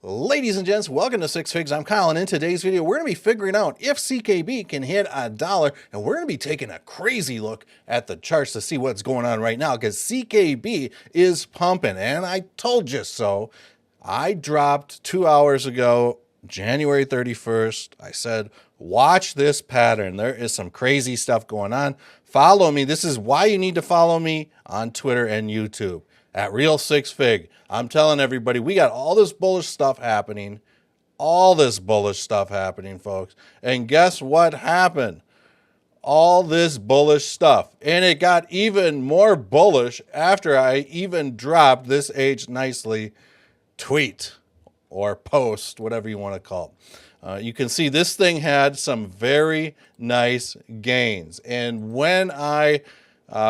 Ladies and gents, welcome to Six Figs. I'm Kyle, and in today's video, we're going to be figuring out if CKB can hit $1, and we're going to be taking a crazy look at the charts to see what's going on right now, because CKB is pumping, and I told you so. I dropped 2 hours ago, January 31st. I said, watch this pattern. There is some crazy stuff going on. Follow me. This is why you need to follow me on Twitter and YouTube. At Real Six Fig, I'm telling everybody, we got all this bullish stuff happening. All this bullish stuff happening, folks. And guess what happened? All this bullish stuff. And it got even more bullish after I even dropped this Age Nicely tweet or post, whatever you want to call it. You can see this thing had some very nice gains. And when I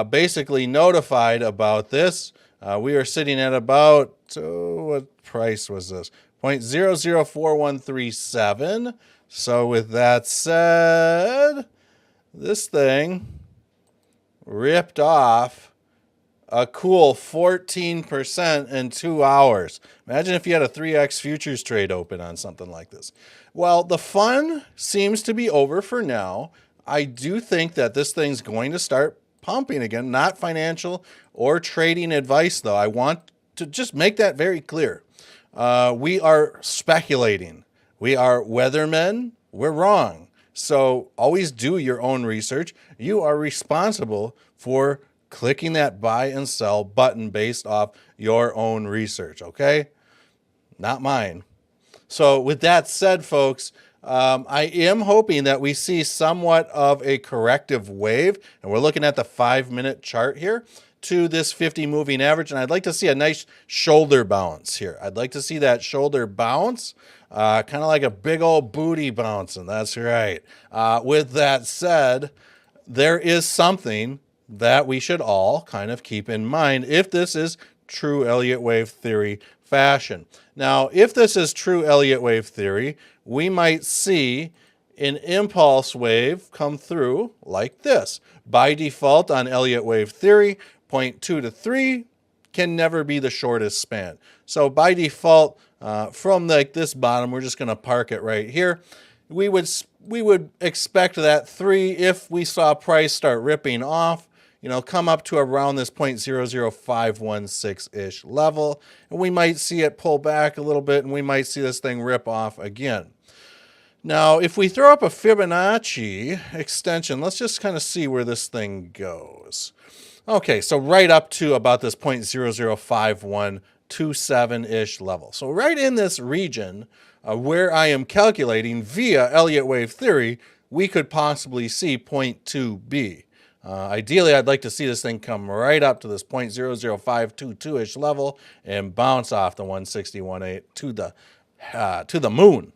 basically notified about this, we are sitting at about, what price was this? 0.004137. So with that said, this thing ripped off a cool 14% in 2 hours. Imagine if you had a 3x futures trade open on something like this. Well, the fun seems to be over for now. I do think that this thing's going to start pumping again. Not financial or trading advice, though. I want to just make that very clear. We are speculating. We are weathermen. We're wrong. So always do your own research. You are responsible for clicking that buy and sell button based off your own research, okay? Not mine. So with that said, folks, I am hoping that we see somewhat of a corrective wave, and we're looking at the 5-minute chart here to this 50 moving average, and I'd like to see a nice shoulder bounce here. I'd like to see that shoulder bounce, kind of like a big old booty bouncing. That's right. With that said, there is something that we should all kind of keep in mind if this is true Elliott wave theory fashion. Now, if this is true Elliott wave theory, we might see an impulse wave come through like this. By default on Elliott wave theory, 0.2 to 3 can never be the shortest span. So by default, from like this bottom, we're just going to park it right here. We would expect that 3, if we saw price start ripping off, come up to around this 0.00516-ish level, and we might see it pull back a little bit, and we might see this thing rip off again. Now, if we throw up a Fibonacci extension, let's just kind of see where this thing goes. Okay, so right up to about this 0.005127-ish level. So right in this region where I am calculating via Elliott wave theory, we could possibly see 0.2b. Ideally, I'd like to see this thing come right up to this 0.00522-ish level and bounce off the 161.8 to the moon.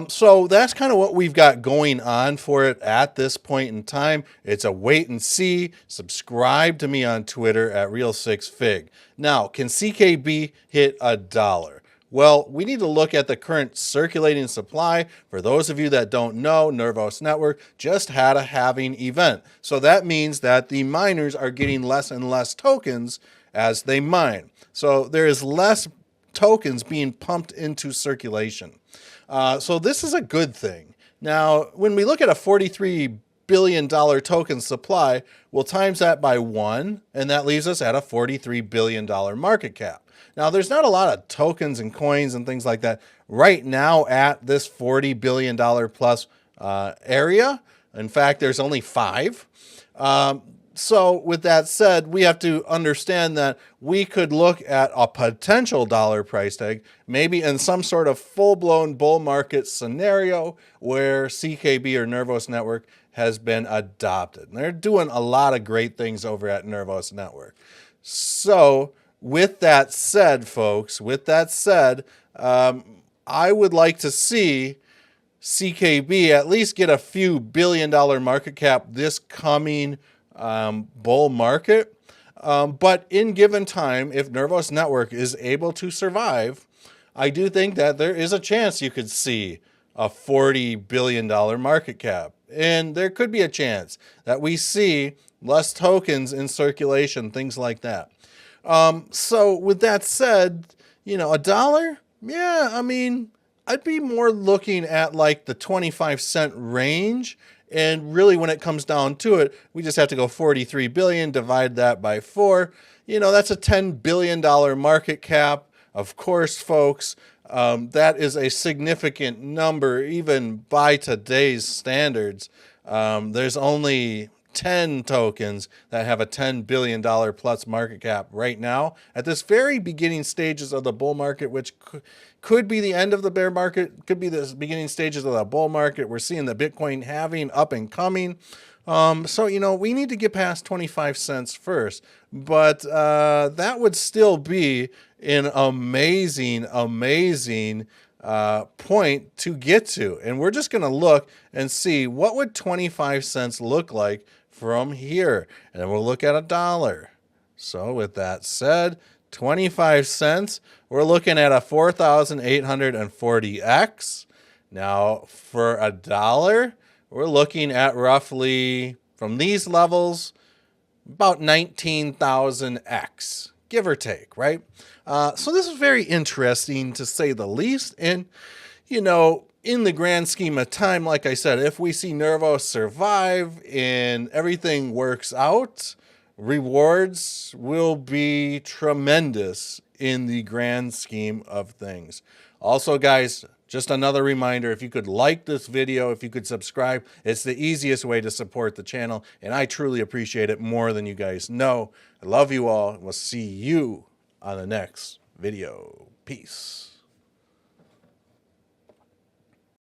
So that's kind of what we've got going on for it at this point in time. It's a wait and see. Subscribe to me on Twitter at Real6Fig. Now, can CKB hit $1? Well, we need to look at the current circulating supply. For those of you that don't know, Nervos Network just had a halving event. So that means that the miners are getting less and less tokens as they mine. So there is less tokens being pumped into circulation. So this is a good thing. Now, when we look at a $43 billion token supply, we'll times that by 1, and that leaves us at a $43 billion market cap. Now, there's not a lot of tokens and coins and things like that right now at this $40 billion plus area. In fact, there's only 5. So with that said, we have to understand that we could look at a potential dollar price tag, maybe in some sort of full-blown bull market scenario where CKB or Nervos Network has been adopted. And they're doing a lot of great things over at Nervos Network. So with that said, folks, I would like to see CKB at least get a few billion-dollar market cap this coming bull market. But in given time, if Nervos Network is able to survive, I do think that there is a chance you could see a $40 billion market cap. And there could be a chance that we see less tokens in circulation, things like that. So with that said, $1, Yeah, I mean, I'd be more looking at like the 25-cent range. And really, when it comes down to it, we just have to go 43 billion, divide that by 4. You know, that's a $10 billion market cap. Of course, folks, that is a significant number, even by today's standards. There's only 10 tokens that have a $10 billion plus market cap right now at this very beginning stages of the bull market, which could be the end of the bear market, could be the beginning stages of the bull market. We're seeing the Bitcoin halving up and coming. So, you know, we need to get past 25 cents first, but that would still be an amazing, amazing point to get to. And we're just going to look and see what would 25 cents look like from here. And then we'll look at $1. So with that said, 25 cents, we're looking at a 4,840x. Now for $1, we're looking at roughly, from these levels, about 19,000x, give or take, right? So this is very interesting to say the least. And, you know, in the grand scheme of time, like I said, if we see Nervo survive and everything works out, rewards will be tremendous in the grand scheme of things. Also, guys, just another reminder, if you could like this video, if you could subscribe, it's the easiest way to support the channel, and I truly appreciate it more than you guys know. I love you all, and we'll see you on the next video. Peace.